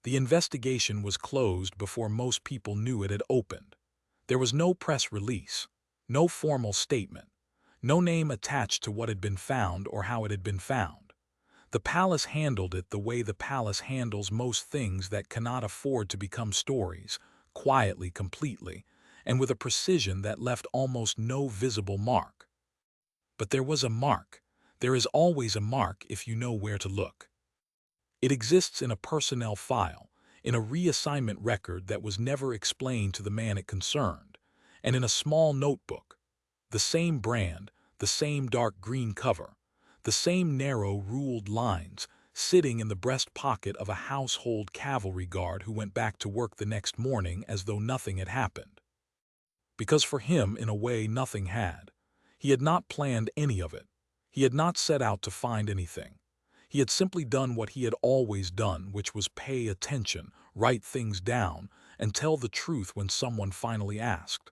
The investigation was closed before most people knew it had opened. There was no press release, no formal statement, no name attached to what had been found or how it had been found. The palace handled it the way the palace handles most things that cannot afford to become stories, quietly, completely, and with a precision that left almost no visible mark. But there was a mark. There is always a mark if you know where to look. It exists in a personnel file, in a reassignment record that was never explained to the man it concerned, and in a small notebook. The same brand, the same dark green cover, the same narrow, ruled lines, sitting in the breast pocket of a household cavalry guard who went back to work the next morning as though nothing had happened. Because for him, in a way, nothing had. He had not planned any of it. He had not set out to find anything. He had simply done what he had always done, which was pay attention, write things down, and tell the truth when someone finally asked.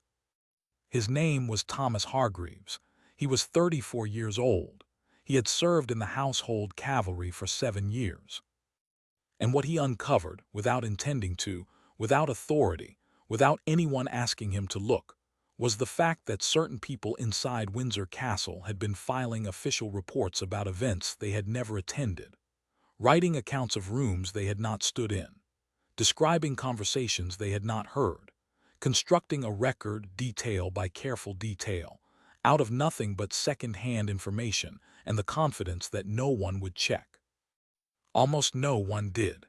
His name was Thomas Hargreaves. He was 34 years old. He had served in the household cavalry for 7 years. And what he uncovered, without intending to, without authority, without anyone asking him to look, was the fact that certain people inside Windsor Castle had been filing official reports about events they had never attended, writing accounts of rooms they had not stood in, describing conversations they had not heard, constructing a record detail by careful detail, out of nothing but second-hand information and the confidence that no one would check. Almost no one did.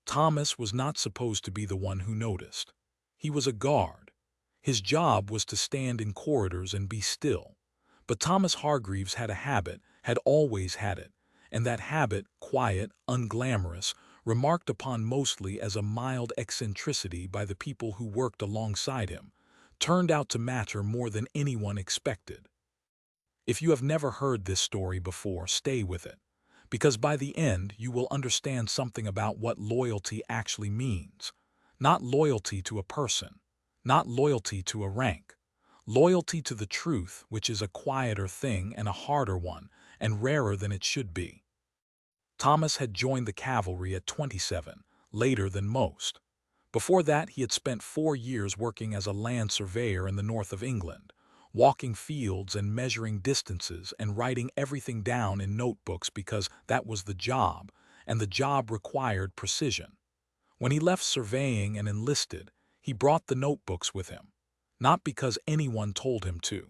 Thomas was not supposed to be the one who noticed. He was a guard. His job was to stand in corridors and be still. But Thomas Hargreaves had a habit, had always had it, and that habit, quiet, unglamorous, remarked upon mostly as a mild eccentricity by the people who worked alongside him, turned out to matter more than anyone expected. If you have never heard this story before, stay with it, because by the end you will understand something about what loyalty actually means. Not loyalty to a person, not loyalty to a rank, loyalty to the truth, which is a quieter thing and a harder one, and rarer than it should be. Thomas had joined the cavalry at 27, later than most. Before that, he had spent 4 years working as a land surveyor in the north of England, walking fields and measuring distances and writing everything down in notebooks because that was the job, and the job required precision. When he left surveying and enlisted, he brought the notebooks with him, not because anyone told him to,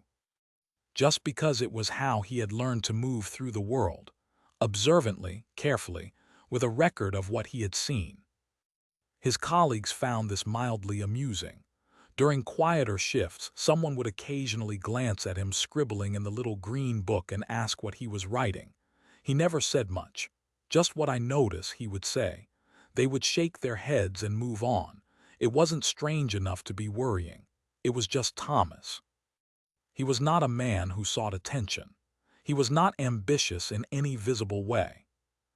just because it was how he had learned to move through the world, observantly, carefully, with a record of what he had seen. His colleagues found this mildly amusing. During quieter shifts, someone would occasionally glance at him scribbling in the little green book and ask what he was writing. He never said much. "Just what I notice," he would say. They would shake their heads and move on. It wasn't strange enough to be worrying. It was just Thomas. He was not a man who sought attention. He was not ambitious in any visible way.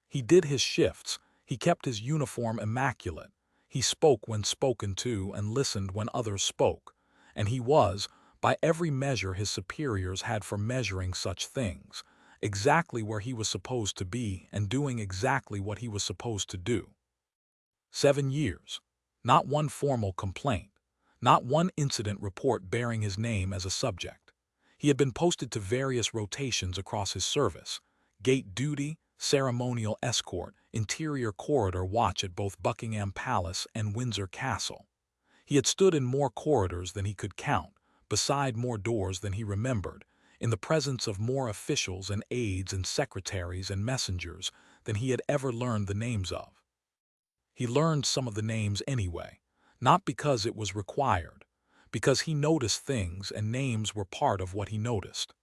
He did his shifts. He kept his uniform immaculate. He spoke when spoken to and listened when others spoke. And he was, by every measure his superiors had for measuring such things, exactly where he was supposed to be and doing exactly what he was supposed to do. 7 years. Not one formal complaint. Not one incident report bearing his name as a subject. He had been posted to various rotations across his service: gate duty, ceremonial escort, interior corridor watch at both Buckingham Palace and Windsor Castle. He had stood in more corridors than he could count, beside more doors than he remembered, in the presence of more officials and aides and secretaries and messengers than he had ever learned the names of. He learned some of the names anyway, not because it was required, because he noticed things and names were part of what he noticed.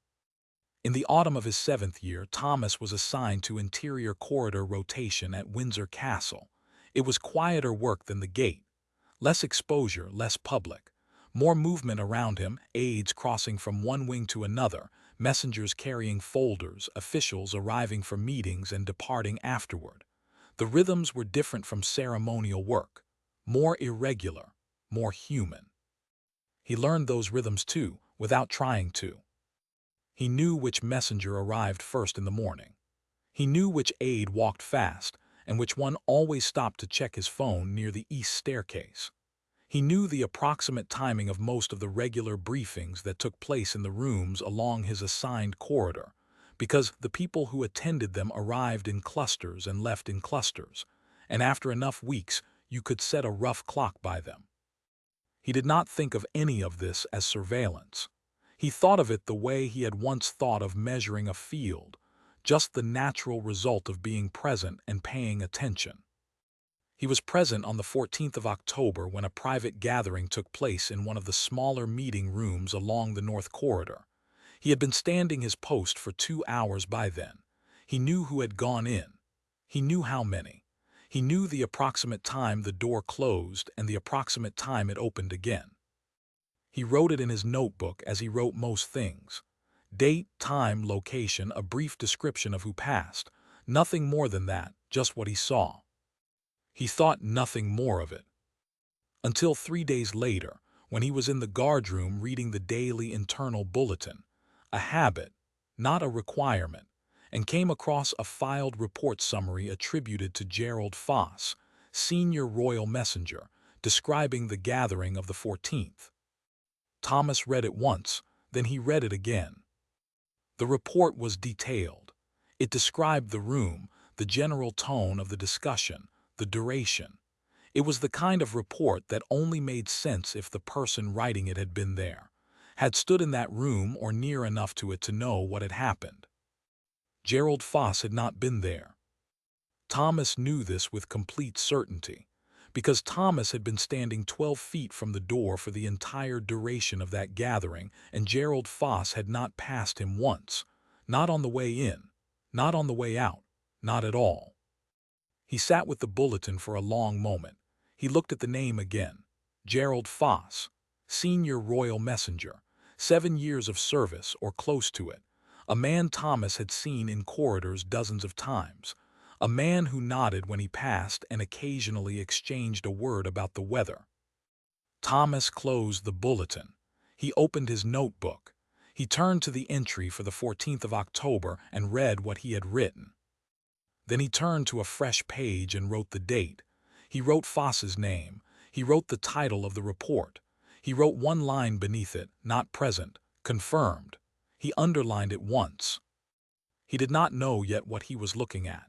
In the autumn of his 7th year, Thomas was assigned to interior corridor rotation at Windsor Castle. It was quieter work than the gate, less exposure, less public, more movement around him, aides crossing from one wing to another, messengers carrying folders, officials arriving for meetings and departing afterward. The rhythms were different from ceremonial work, more irregular, more human. He learned those rhythms too, without trying to. He knew which messenger arrived first in the morning. He knew which aide walked fast, and which one always stopped to check his phone near the east staircase. He knew the approximate timing of most of the regular briefings that took place in the rooms along his assigned corridor, because the people who attended them arrived in clusters and left in clusters, and after enough weeks you could set a rough clock by them. He did not think of any of this as surveillance. He thought of it the way he had once thought of measuring a field, just the natural result of being present and paying attention. He was present on the 14th of October when a private gathering took place in one of the smaller meeting rooms along the North Corridor. He had been standing his post for 2 hours by then. He knew who had gone in. He knew how many. He knew the approximate time the door closed and the approximate time it opened again. He wrote it in his notebook as he wrote most things. Date, time, location, a brief description of who passed. Nothing more than that, just what he saw. He thought nothing more of it. Until 3 days later, when he was in the guardroom reading the daily internal bulletin, a habit, not a requirement, and came across a filed report summary attributed to Gerald Foss, senior royal messenger, describing the gathering of the 14th. Thomas read it once, then he read it again. The report was detailed. It described the room, the general tone of the discussion, the duration. It was the kind of report that only made sense if the person writing it had been there, had stood in that room or near enough to it to know what had happened. Gerald Foss had not been there. Thomas knew this with complete certainty, because Thomas had been standing 12 feet from the door for the entire duration of that gathering, and Gerald Foss had not passed him once, not on the way in, not on the way out, not at all. He sat with the bulletin for a long moment. He looked at the name again. Gerald Foss, senior royal messenger, 7 years of service or close to it, a man Thomas had seen in corridors dozens of times, a man who nodded when he passed and occasionally exchanged a word about the weather. Thomas closed the bulletin. He opened his notebook. He turned to the entry for the 14th of October and read what he had written. Then he turned to a fresh page and wrote the date. He wrote Foss's name. He wrote the title of the report. He wrote one line beneath it, not present, confirmed. He underlined it once. He did not know yet what he was looking at.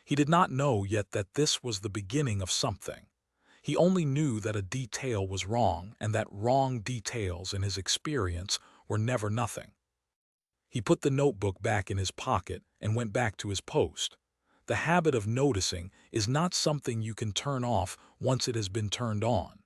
He did not know yet that this was the beginning of something. He only knew that a detail was wrong and that wrong details in his experience were never nothing. He put the notebook back in his pocket and went back to his post. The habit of noticing is not something you can turn off once it has been turned on.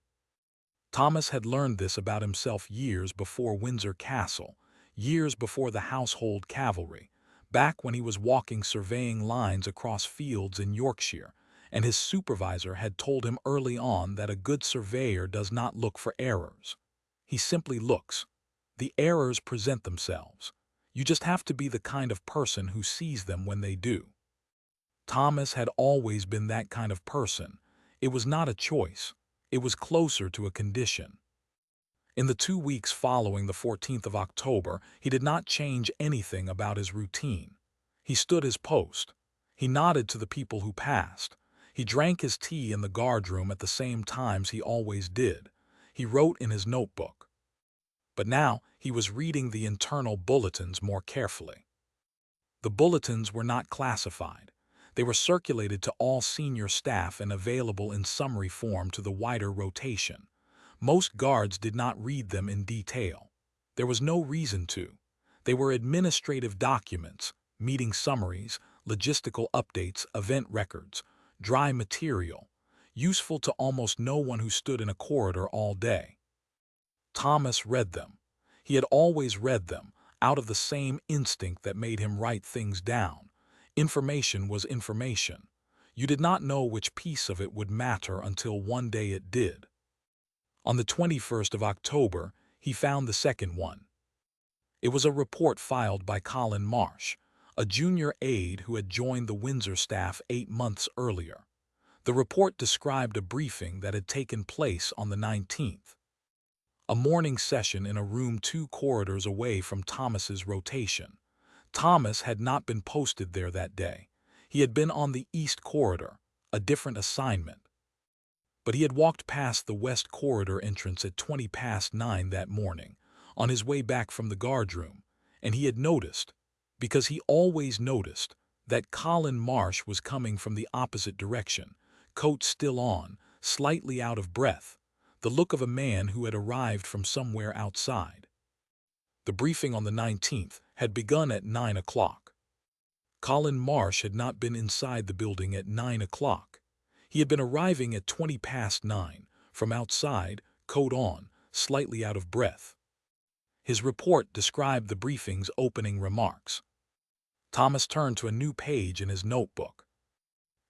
Thomas had learned this about himself years before Windsor Castle, years before the household cavalry, back when he was walking surveying lines across fields in Yorkshire, and his supervisor had told him early on that a good surveyor does not look for errors. He simply looks. The errors present themselves. You just have to be the kind of person who sees them when they do. Thomas had always been that kind of person. It was not a choice. It was closer to a condition. In the 2 weeks following the 14th of October, he did not change anything about his routine. He stood his post. He nodded to the people who passed. He drank his tea in the guardroom at the same times he always did. He wrote in his notebook. But now he was reading the internal bulletins more carefully. The bulletins were not classified. They were circulated to all senior staff and available in summary form to the wider rotation. Most guards did not read them in detail. There was no reason to. They were administrative documents, meeting summaries, logistical updates, event records, dry material, useful to almost no one who stood in a corridor all day. Thomas read them. He had always read them, out of the same instinct that made him write things down. Information was information. You did not know which piece of it would matter until one day it did. On the 21st of October, he found the second one. It was a report filed by Colin Marsh, a junior aide who had joined the Windsor staff 8 months earlier. The report described a briefing that had taken place on the 19th. A morning session in a room 2 corridors away from Thomas's rotation. Thomas had not been posted there that day. He had been on the East Corridor, a different assignment. But he had walked past the West Corridor entrance at 9:20 that morning, on his way back from the guardroom, and he had noticed, because he always noticed, that Colin Marsh was coming from the opposite direction, coat still on, slightly out of breath, the look of a man who had arrived from somewhere outside. The briefing on the 19th had begun at 9 o'clock. Colin Marsh had not been inside the building at 9 o'clock. He had been arriving at 9:20, from outside, coat on, slightly out of breath. His report described the briefing's opening remarks. Thomas turned to a new page in his notebook.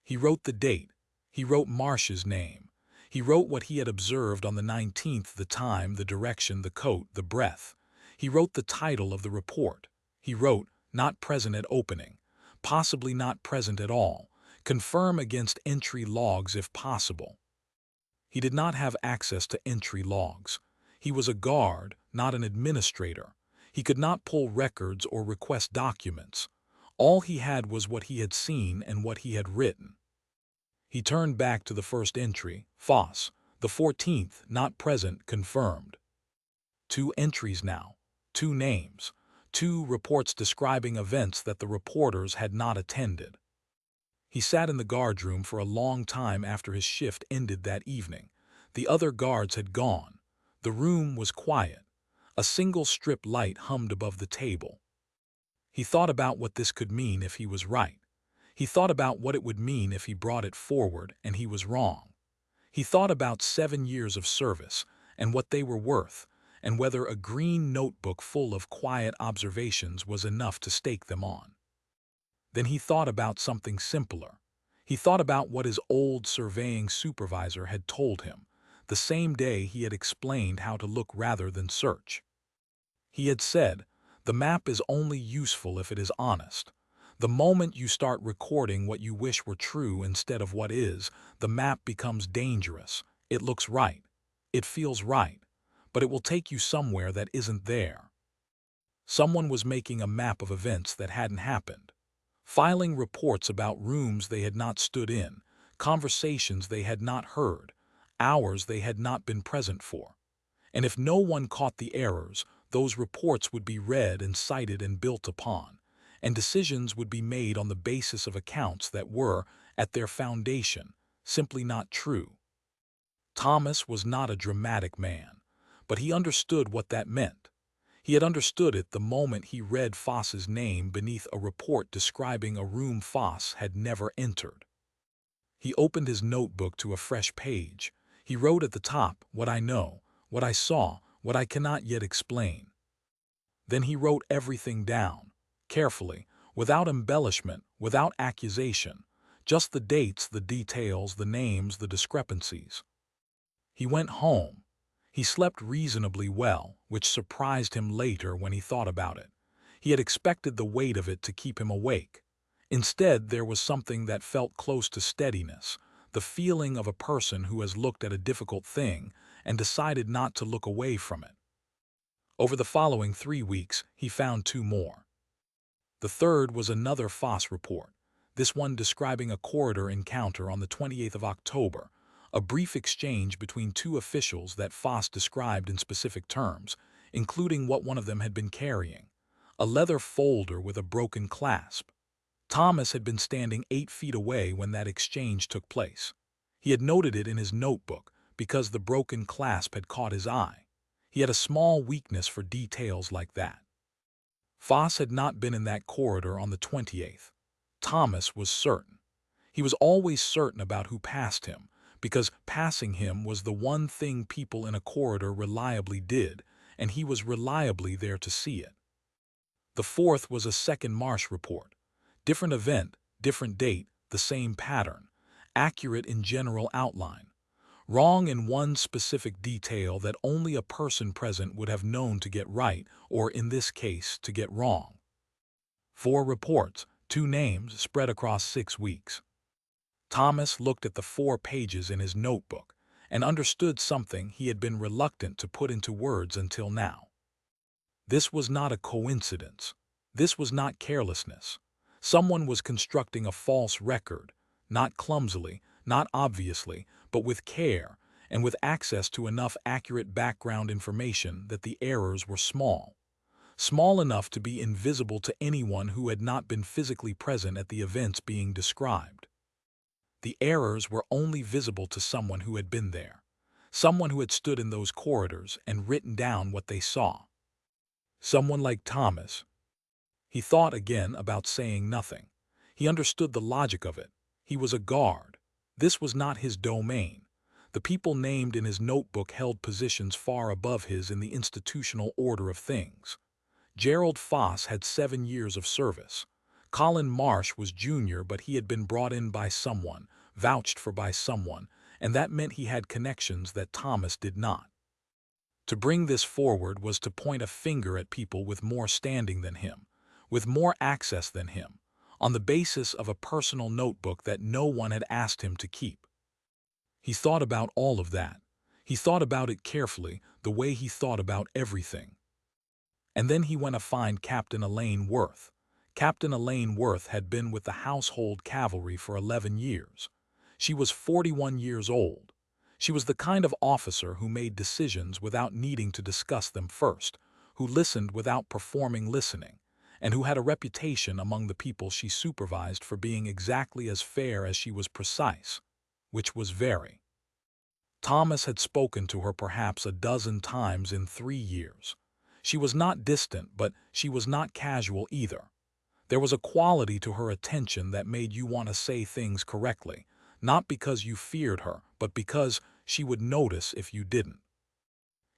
He wrote the date. He wrote Marsh's name. He wrote what he had observed on the 19th, the time, the direction, the coat, the breath. He wrote the title of the report. He wrote, "Not present at opening. Possibly not present at all. Confirm against entry logs if possible." He did not have access to entry logs. He was a guard, not an administrator. He could not pull records or request documents. All he had was what he had seen and what he had written. He turned back to the first entry, Foss, the 14th, not present, confirmed. 2 entries now, 2 names, 2 reports describing events that the reporters had not attended. He sat in the guardroom for a long time after his shift ended that evening. The other guards had gone. The room was quiet. A single strip light hummed above the table. He thought about what this could mean if he was right. He thought about what it would mean if he brought it forward and he was wrong. He thought about 7 years of service and what they were worth, and whether a green notebook full of quiet observations was enough to stake them on. Then he thought about something simpler. He thought about what his old surveying supervisor had told him, the same day he had explained how to look rather than search. He had said, "The map is only useful if it is honest. The moment you start recording what you wish were true instead of what is, the map becomes dangerous. It looks right. It feels right. But it will take you somewhere that isn't there." Someone was making a map of events that hadn't happened, filing reports about rooms they had not stood in, conversations they had not heard, hours they had not been present for. And if no one caught the errors, those reports would be read and cited and built upon, and decisions would be made on the basis of accounts that were, at their foundation, simply not true. Thomas was not a dramatic man, but he understood what that meant. He had understood it the moment he read Foss's name beneath a report describing a room Foss had never entered. He opened his notebook to a fresh page. He wrote at the top, "What I know, what I saw, what I cannot yet explain." Then he wrote everything down, carefully, without embellishment, without accusation, just the dates, the details, the names, the discrepancies. He went home. He slept reasonably well, which surprised him later when he thought about it. He had expected the weight of it to keep him awake. Instead, there was something that felt close to steadiness, the feeling of a person who has looked at a difficult thing and decided not to look away from it. Over the following 3 weeks, he found 2 more. The third was another Foss report, this one describing a corridor encounter on the 28th of October, a brief exchange between 2 officials that Foss described in specific terms, including what one of them had been carrying, a leather folder with a broken clasp. Thomas had been standing 8 feet away when that exchange took place. He had noted it in his notebook because the broken clasp had caught his eye. He had a small weakness for details like that. Foss had not been in that corridor on the 28th. Thomas was certain. He was always certain about who passed him, because passing him was the one thing people in a corridor reliably did, and he was reliably there to see it. The fourth was a second Marsh report. Different event, different date, the same pattern, accurate in general outline, wrong in one specific detail that only a person present would have known to get right, or in this case, to get wrong. 4 reports, 2 names spread across 6 weeks. Thomas looked at the 4 pages in his notebook and understood something he had been reluctant to put into words until now. This was not a coincidence. This was not carelessness. Someone was constructing a false record, not clumsily, not obviously, but with care, and with access to enough accurate background information that the errors were small. Small enough to be invisible to anyone who had not been physically present at the events being described. The errors were only visible to someone who had been there, someone who had stood in those corridors and written down what they saw. Someone like Thomas. He thought again about saying nothing. He understood the logic of it. He was a guard. This was not his domain. The people named in his notebook held positions far above his in the institutional order of things. Gerald Foss had 7 years of service. Colin Marsh was junior, but he had been brought in by someone, vouched for by someone, and that meant he had connections that Thomas did not. To bring this forward was to point a finger at people with more standing than him, with more access than him, on the basis of a personal notebook that no one had asked him to keep. He thought about all of that. He thought about it carefully, the way he thought about everything. And then he went to find Captain Elaine Worth. Captain Elaine Worth had been with the Household Cavalry for 11 years. She was 41 years old. She was the kind of officer who made decisions without needing to discuss them first, who listened without performing listening, and who had a reputation among the people she supervised for being exactly as fair as she was precise, which was very. Thomas had spoken to her perhaps a dozen times in 3 years. She was not distant, but she was not casual either. There was a quality to her attention that made you want to say things correctly, not because you feared her, but because she would notice if you didn't.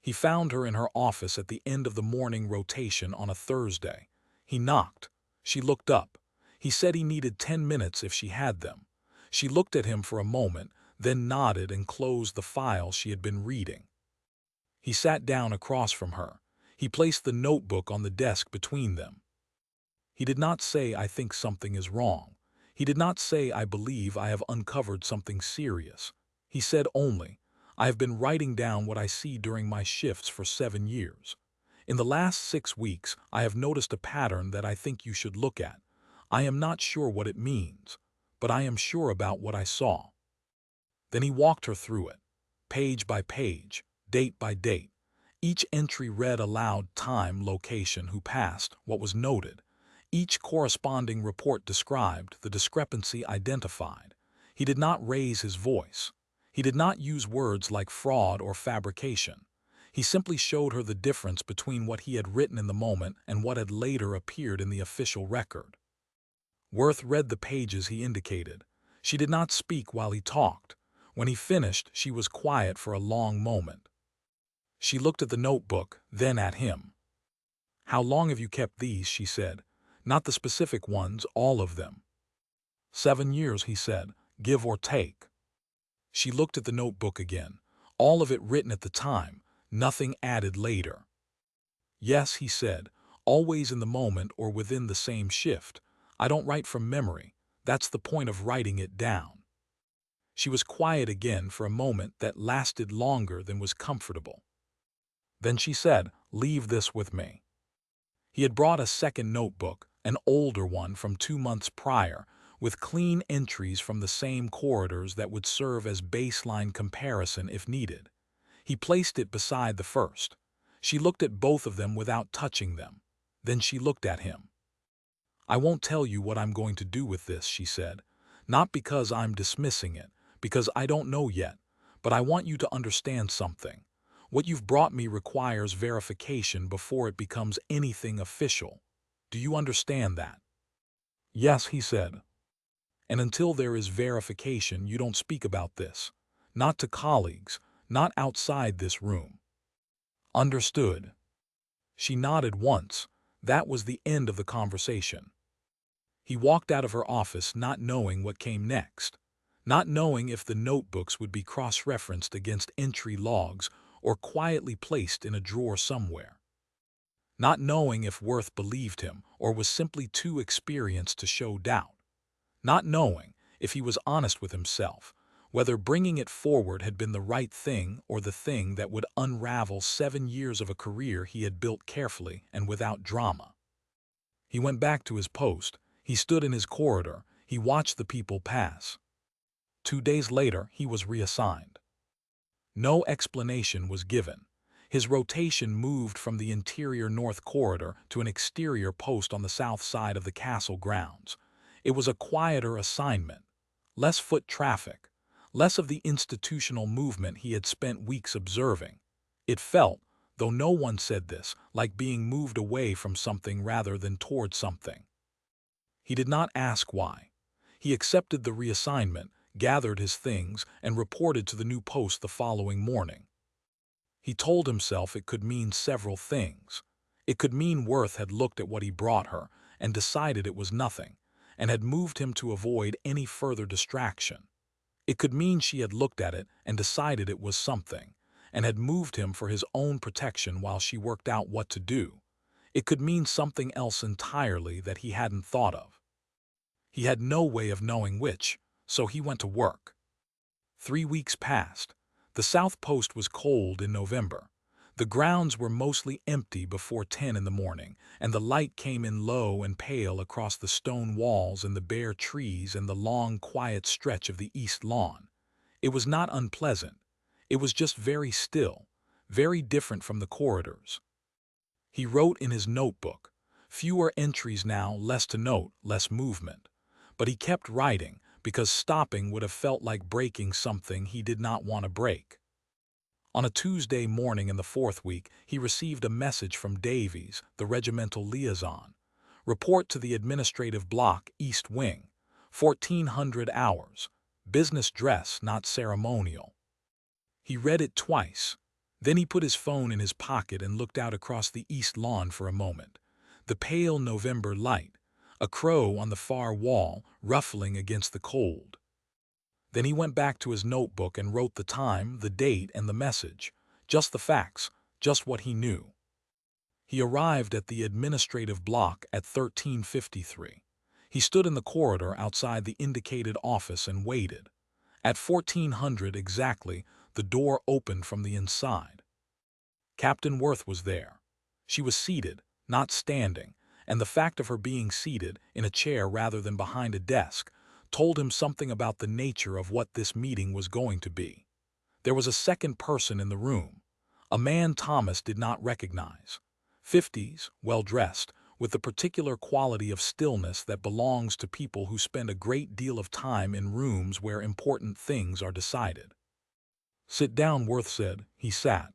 He found her in her office at the end of the morning rotation on a Thursday. He knocked. She looked up. He said he needed 10 minutes if she had them. She looked at him for a moment, then nodded and closed the file she had been reading. He sat down across from her. He placed the notebook on the desk between them. He did not say, "I think something is wrong." He did not say, "I believe I have uncovered something serious." He said only, "I have been writing down what I see during my shifts for 7 years. In the last 6 weeks, I have noticed a pattern that I think you should look at. I am not sure what it means, but I am sure about what I saw." Then he walked her through it, page by page, date by date. Each entry read aloud time, location, who passed, what was noted. Each corresponding report described, the discrepancy identified. He did not raise his voice. He did not use words like fraud or fabrication. He simply showed her the difference between what he had written in the moment and what had later appeared in the official record. Worth read the pages he indicated. She did not speak while he talked. When he finished, she was quiet for a long moment. She looked at the notebook, then at him. "How long have you kept these?" she said. "Not the specific ones, all of them." 7 years, he said, "give or take." She looked at the notebook again. All of it written at the time, nothing added later. "Yes," he said, "always in the moment or within the same shift. I don't write from memory. That's the point of writing it down." She was quiet again for a moment that lasted longer than was comfortable. Then she said, "Leave this with me." He had brought a second notebook, an older one from 2 months prior, with clean entries from the same corridors that would serve as baseline comparison if needed. He placed it beside the first. She looked at both of them without touching them. Then she looked at him. "I won't tell you what I'm going to do with this," she said. "Not because I'm dismissing it, because I don't know yet, but I want you to understand something. What you've brought me requires verification before it becomes anything official. Do you understand that?" "Yes," he said. "And until there is verification, you don't speak about this. Not to colleagues, not outside this room." "Understood." She nodded once. That was the end of the conversation. He walked out of her office not knowing what came next, not knowing if the notebooks would be cross-referenced against entry logs or quietly placed in a drawer somewhere, not knowing if Worth believed him or was simply too experienced to show doubt, not knowing if he was honest with himself, whether bringing it forward had been the right thing or the thing that would unravel 7 years of a career he had built carefully and without drama. He went back to his post. He stood in his corridor. He watched the people pass. 2 days later, he was reassigned. No explanation was given. His rotation moved from the interior north corridor to an exterior post on the south side of the castle grounds. It was a quieter assignment, less foot traffic, less of the institutional movement he had spent weeks observing. It felt, though no one said this, like being moved away from something rather than toward something. He did not ask why. He accepted the reassignment, gathered his things, and reported to the new post the following morning. He told himself it could mean several things. It could mean Worth had looked at what he brought her and decided it was nothing, and had moved him to avoid any further distraction. It could mean she had looked at it and decided it was something, and had moved him for his own protection while she worked out what to do. It could mean something else entirely that he hadn't thought of. He had no way of knowing which, so he went to work. 3 weeks passed. The South Post was cold in November. The grounds were mostly empty before 10 in the morning, and the light came in low and pale across the stone walls and the bare trees and the long, quiet stretch of the east lawn. It was not unpleasant. It was just very still, very different from the corridors. He wrote in his notebook. Fewer entries now, less to note, less movement. But he kept writing, because stopping would have felt like breaking something he did not want to break. On a Tuesday morning in the 4th week, he received a message from Davies, the regimental liaison. Report to the administrative block, East Wing. 1400 hours. Business dress, not ceremonial. He read it twice. Then he put his phone in his pocket and looked out across the east lawn for a moment. The pale November light, a crow on the far wall, ruffling against the cold. Then he went back to his notebook and wrote the time, the date, and the message. Just the facts, just what he knew. He arrived at the administrative block at 13:53. He stood in the corridor outside the indicated office and waited. At 1400 exactly, the door opened from the inside. Captain Worth was there. She was seated, not standing, and the fact of her being seated, in a chair rather than behind a desk, told him something about the nature of what this meeting was going to be. There was a second person in the room, a man Thomas did not recognize. 50s, well-dressed, with the particular quality of stillness that belongs to people who spend a great deal of time in rooms where important things are decided. "Sit down," Worth said. He sat.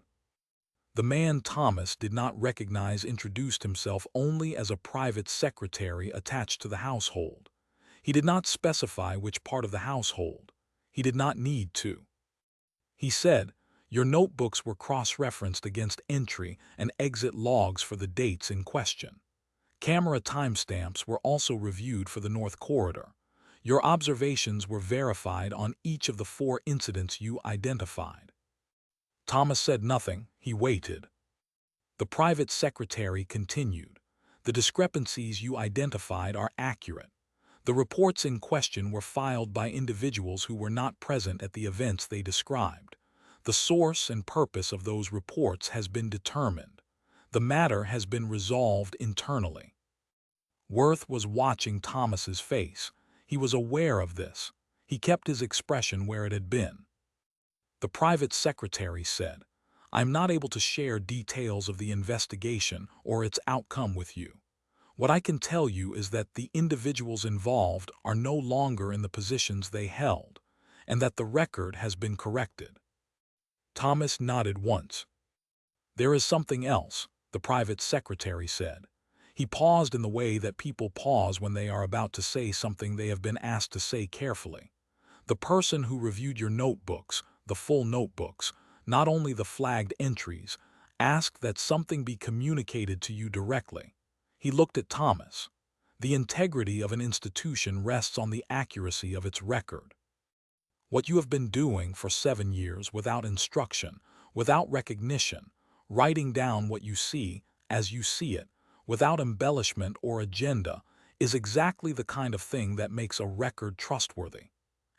The man Thomas did not recognize introduced himself only as a private secretary attached to the household. He did not specify which part of the household. He did not need to. He said, "Your notebooks were cross-referenced against entry and exit logs for the dates in question. Camera timestamps were also reviewed for the North Corridor. Your observations were verified on each of the 4 incidents you identified." Thomas said nothing. He waited. The private secretary continued. "The discrepancies you identified are accurate. The reports in question were filed by individuals who were not present at the events they described. The source and purpose of those reports has been determined. The matter has been resolved internally." Worth was watching Thomas's face. He was aware of this. He kept his expression where it had been. The private secretary said, "I'm not able to share details of the investigation or its outcome with you. What I can tell you is that the individuals involved are no longer in the positions they held, and that the record has been corrected." Thomas nodded once. "There is something else," the private secretary said. He paused in the way that people pause when they are about to say something they have been asked to say carefully. "The person who reviewed your notebooks, the full notebooks, not only the flagged entries, asked that something be communicated to you directly." He looked at Thomas. "The integrity of an institution rests on the accuracy of its record. What you have been doing for 7 years without instruction, without recognition, writing down what you see as you see it, without embellishment or agenda, is exactly the kind of thing that makes a record trustworthy.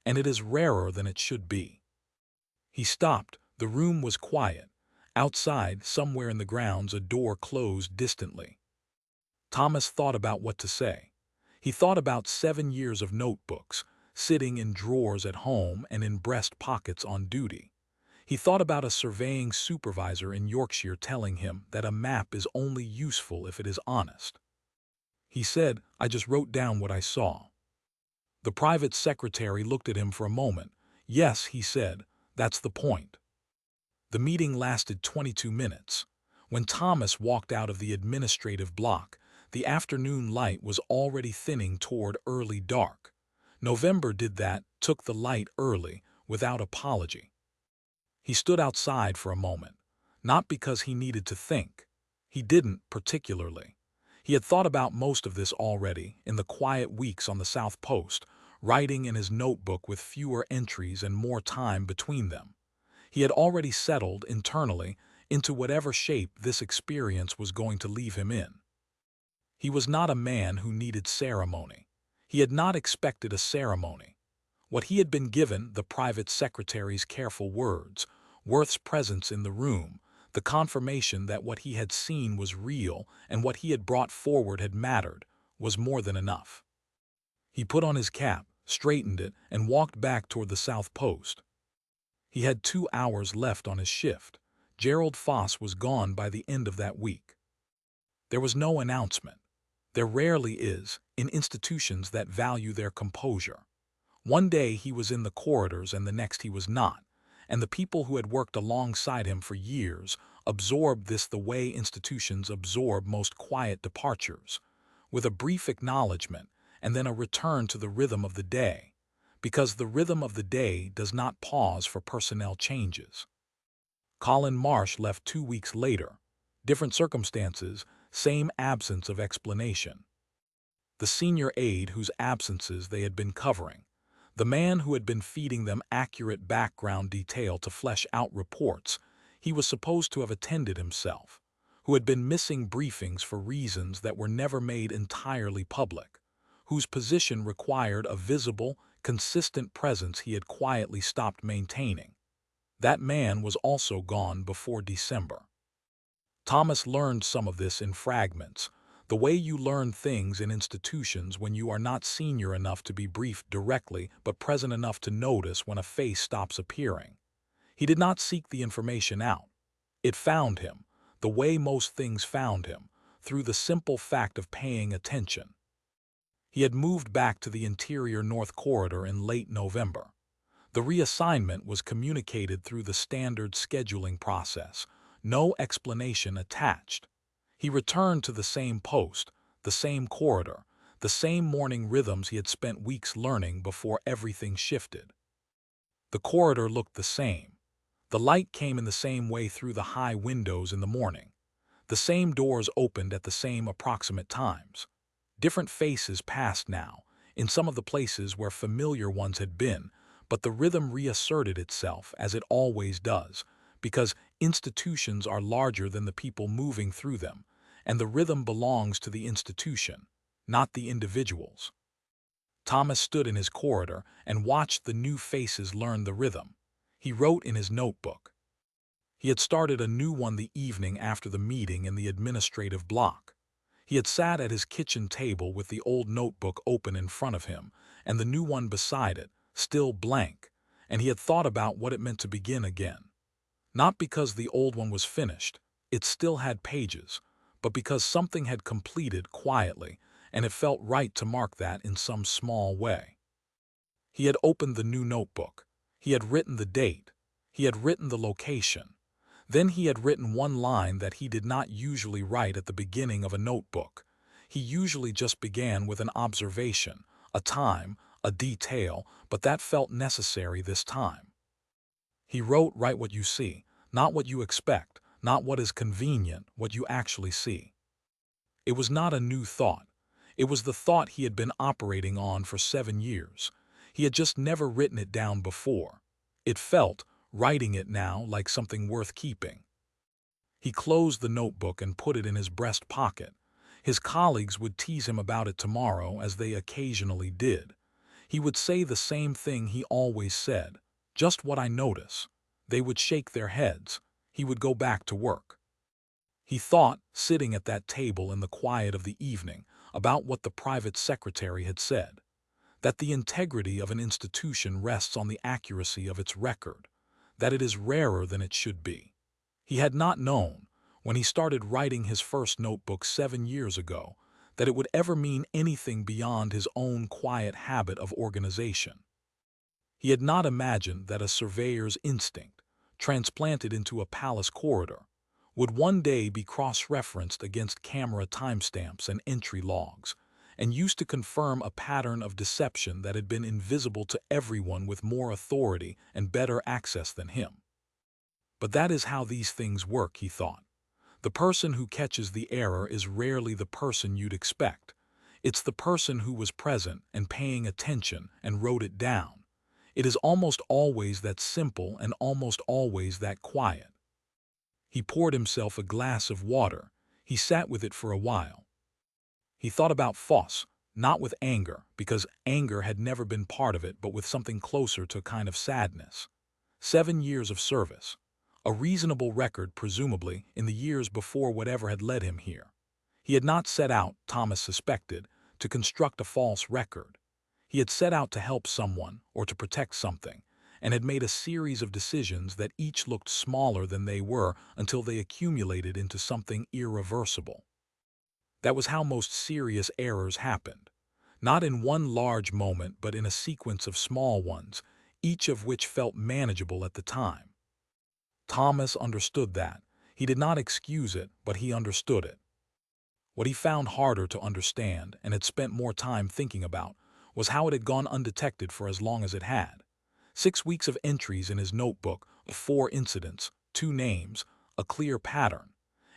And it is rarer than it should be." He stopped. The room was quiet. Outside, somewhere in the grounds, a door closed distantly. Thomas thought about what to say. He thought about 7 years of notebooks, sitting in drawers at home and in breast pockets on duty. He thought about a surveying supervisor in Yorkshire telling him that a map is only useful if it is honest. He said, "I just wrote down what I saw." The private secretary looked at him for a moment. "Yes," he said, "that's the point." The meeting lasted 22 minutes. When Thomas walked out of the administrative block, the afternoon light was already thinning toward early dark. November did that, took the light early, without apology. He stood outside for a moment, not because he needed to think. He didn't, particularly. He had thought about most of this already, in the quiet weeks on the South Post, writing in his notebook with fewer entries and more time between them. He had already settled, internally, into whatever shape this experience was going to leave him in. He was not a man who needed ceremony. He had not expected a ceremony. What he had been given, the private secretary's careful words, Worth's presence in the room, the confirmation that what he had seen was real and what he had brought forward had mattered, was more than enough. He put on his cap, straightened it, and walked back toward the South Post. He had 2 hours left on his shift. Gerald Foss was gone by the end of that week. There was no announcement. There rarely is, in institutions that value their composure. One day he was in the corridors and the next he was not, and the people who had worked alongside him for years absorbed this the way institutions absorb most quiet departures, with a brief acknowledgement and then a return to the rhythm of the day, because the rhythm of the day does not pause for personnel changes. Colin Marsh left 2 weeks later. Different circumstances, same absence of explanation. The senior aide whose absences they had been covering, the man who had been feeding them accurate background detail to flesh out reports he was supposed to have attended himself, who had been missing briefings for reasons that were never made entirely public, whose position required a visible, consistent presence he had quietly stopped maintaining. That man was also gone before December. Thomas learned some of this in fragments, the way you learn things in institutions when you are not senior enough to be briefed directly but present enough to notice when a face stops appearing. He did not seek the information out. It found him, the way most things found him, through the simple fact of paying attention. He had moved back to the interior North Corridor in late November. The reassignment was communicated through the standard scheduling process, no explanation attached. He returned to the same post, the same corridor, the same morning rhythms he had spent weeks learning before everything shifted. The corridor looked the same. The light came in the same way through the high windows in the morning. The same doors opened at the same approximate times. Different faces passed now, in some of the places where familiar ones had been, but the rhythm reasserted itself as it always does, because institutions are larger than the people moving through them, and the rhythm belongs to the institution, not the individuals. Thomas stood in his corridor and watched the new faces learn the rhythm. He wrote in his notebook. He had started a new one the evening after the meeting in the administrative block. He had sat at his kitchen table with the old notebook open in front of him and the new one beside it, still blank, and he had thought about what it meant to begin again. Not because the old one was finished, it still had pages, but because something had completed quietly, and it felt right to mark that in some small way. He had opened the new notebook. He had written the date. He had written the location. Then he had written one line that he did not usually write at the beginning of a notebook. He usually just began with an observation, a time, a detail, but that felt necessary this time. He wrote, "Write what you see, not what you expect, not what is convenient, what you actually see." It was not a new thought. It was the thought he had been operating on for 7 years. He had just never written it down before. It felt, writing it now, like something worth keeping. He closed the notebook and put it in his breast pocket. His colleagues would tease him about it tomorrow, as they occasionally did. He would say the same thing he always said, "Just what I notice." They would shake their heads. He would go back to work. He thought, sitting at that table in the quiet of the evening, about what the private secretary had said. that the integrity of an institution rests on the accuracy of its record, that it is rarer than it should be. He had not known, when he started writing his first notebook 7 years ago, that it would ever mean anything beyond his own quiet habit of organization. He had not imagined that a surveyor's instinct, transplanted into a palace corridor, would one day be cross-referenced against camera timestamps and entry logs, and used to confirm a pattern of deception that had been invisible to everyone with more authority and better access than him. But that is how these things work, he thought. The person who catches the error is rarely the person you'd expect. It's the person who was present and paying attention and wrote it down. It is almost always that simple and almost always that quiet. He poured himself a glass of water. He sat with it for a while. He thought about Foss, not with anger, because anger had never been part of it, but with something closer to a kind of sadness. 7 years of service. A reasonable record, presumably, in the years before whatever had led him here. He had not set out, Thomas suspected, to construct a false record. He had set out to help someone or to protect something, and had made a series of decisions that each looked smaller than they were until they accumulated into something irreversible. That was how most serious errors happened. Not in one large moment, but in a sequence of small ones, each of which felt manageable at the time. Thomas understood that. He did not excuse it, but he understood it. What he found harder to understand, and had spent more time thinking about, was how it had gone undetected for as long as it had. 6 weeks of entries in his notebook, 4 incidents, 2 names, a clear pattern.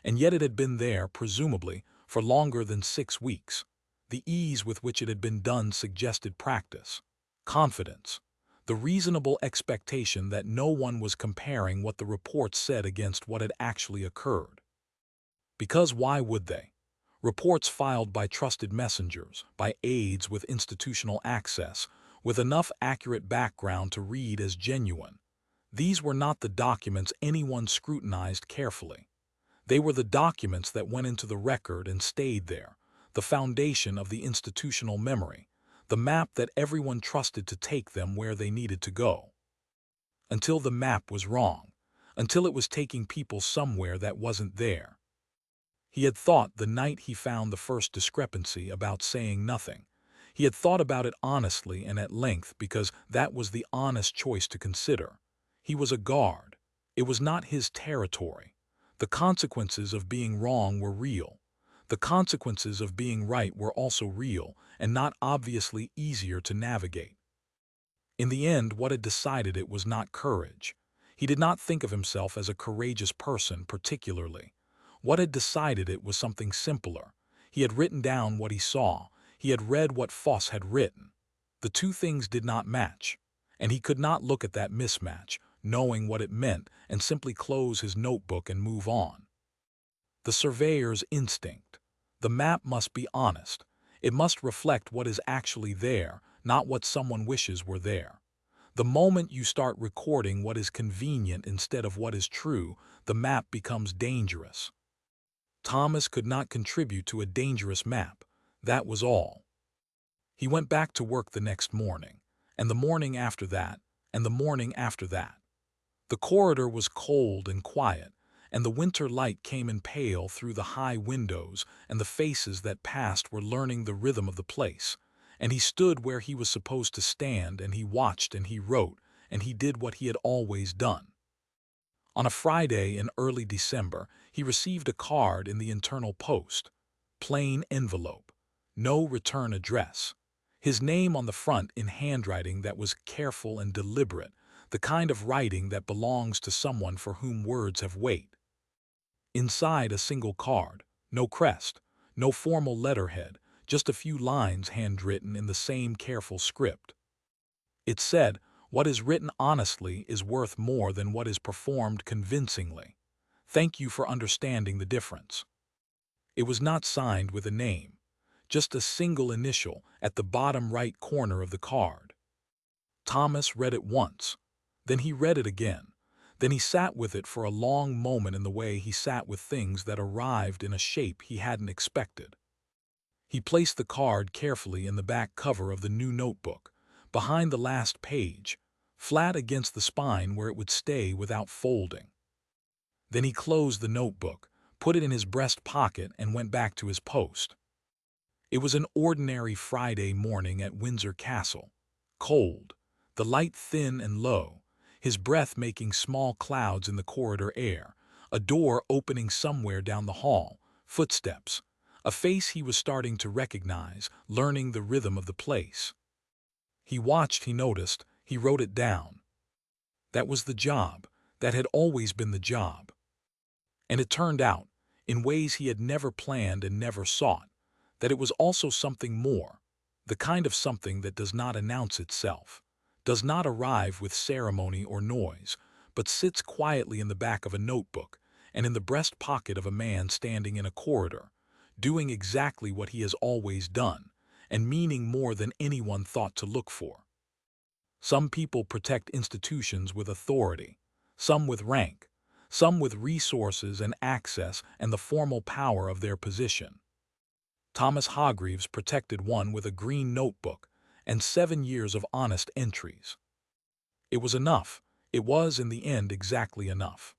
And yet it had been there, presumably, for longer than 6 weeks. The ease with which it had been done suggested practice, confidence, the reasonable expectation that no one was comparing what the reports said against what had actually occurred. Because why would they? Reports filed by trusted messengers, by aides with institutional access, with enough accurate background to read as genuine. These were not the documents anyone scrutinized carefully. They were the documents that went into the record and stayed there, the foundation of the institutional memory, the map that everyone trusted to take them where they needed to go. Until the map was wrong, until it was taking people somewhere that wasn't there. He had thought the night he found the first discrepancy about saying nothing. He had thought about it honestly and at length because that was the honest choice to consider. He was a guard. It was not his territory. The consequences of being wrong were real. The consequences of being right were also real and not obviously easier to navigate. In the end, what had decided it was not courage. He did not think of himself as a courageous person particularly. What had decided it was something simpler. He had written down what he saw. He had read what Foss had written. The two things did not match, and he could not look at that mismatch, knowing what it meant, and simply close his notebook and move on. The surveyor's instinct. The map must be honest. It must reflect what is actually there, not what someone wishes were there. The moment you start recording what is convenient instead of what is true, the map becomes dangerous. Thomas could not contribute to a dangerous map. That was all. He went back to work the next morning, and the morning after that, and the morning after that. The corridor was cold and quiet, and the winter light came in pale through the high windows, and the faces that passed were learning the rhythm of the place. And he stood where he was supposed to stand, and he watched and he wrote, and he did what he had always done. On a Friday in early December, he received a card in the internal post. Plain envelope. No return address. His name on the front in handwriting that was careful and deliberate, the kind of writing that belongs to someone for whom words have weight. Inside a single card, no crest, no formal letterhead, just a few lines handwritten in the same careful script. It said, "What is written honestly is worth more than what is performed convincingly. Thank you for understanding the difference." It was not signed with a name, just a single initial at the bottom right corner of the card. Thomas read it once. Then he read it again. Then he sat with it for a long moment in the way he sat with things that arrived in a shape he hadn't expected. He placed the card carefully in the back cover of the new notebook, behind the last page, flat against the spine where it would stay without folding. Then he closed the notebook, put it in his breast pocket, and went back to his post. It was an ordinary Friday morning at Windsor Castle. Cold, the light thin and low, his breath making small clouds in the corridor air, a door opening somewhere down the hall, footsteps, a face he was starting to recognize, learning the rhythm of the place. He watched, he noticed, he wrote it down. That was the job. That had always been the job. And it turned out, in ways he had never planned and never sought, that it was also something more, the kind of something that does not announce itself, does not arrive with ceremony or noise, but sits quietly in the back of a notebook and in the breast pocket of a man standing in a corridor, doing exactly what he has always done, and meaning more than anyone thought to look for. Some people protect institutions with authority, some with rank, some with resources and access and the formal power of their position. Thomas Hargreaves protected one with a green notebook and 7 years of honest entries. It was enough. It was, in the end, exactly enough.